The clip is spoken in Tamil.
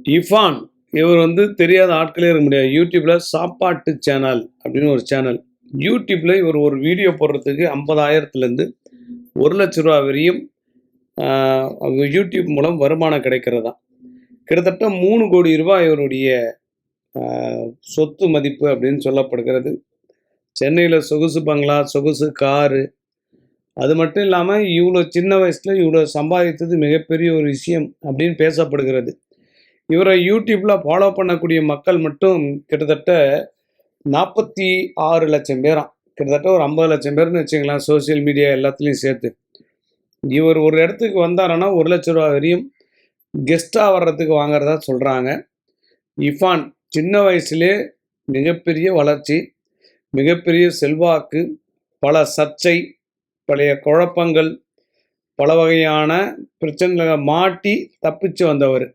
இஃபான் இவர் தெரியாத ஆட்களே இருக்க முடியாது. யூடியூப்பில் சாப்பாட்டு சேனல் அப்படின்னு ஒரு சேனல். யூடியூப்பில் இவர் ஒரு வீடியோ போடுறதுக்கு 50,000லேருந்து ரூ. 1,00,000 வரையும் யூடியூப் மூலம் வருமானம் கிடைக்கிறதா. கிட்டத்தட்ட 3 கோடி ரூபாய் இவருடைய சொத்து மதிப்பு அப்படின்னு சொல்லப்படுகிறது. சென்னையில் சொகுசு பங்களா, சொகுசு காரு, அது மட்டும் இல்லாமல் இவ்வளோ சின்ன வயசில் இவ்வளோ சம்பாதித்தது மிகப்பெரிய ஒரு விஷயம் அப்படின்னு பேசப்படுகிறது. இவரை யூடியூப்பில் ஃபாலோ பண்ணக்கூடிய மக்கள் மட்டும் கிட்டத்தட்ட 46,00,000 பேராம். கிட்டத்தட்ட ஒரு 50,00,000 பேர்னு வச்சுக்கலாம், சோசியல் மீடியா எல்லாத்துலேயும் சேர்த்து. இவர் ஒரு இடத்துக்கு வந்தாருன்னா ரூ. 1,00,000 வரையும் கெஸ்ட்டாக வர்றதுக்கு வாங்குறதா சொல்கிறாங்க. இஃபான் சின்ன வயசுலே மிகப்பெரிய வளர்ச்சி, மிகப்பெரிய செல்வாக்கு, பல சர்ச்சை, பழைய குழப்பங்கள், பல வகையான பிரச்சனைகளை மாட்டி தப்பிச்சு வந்தவர்.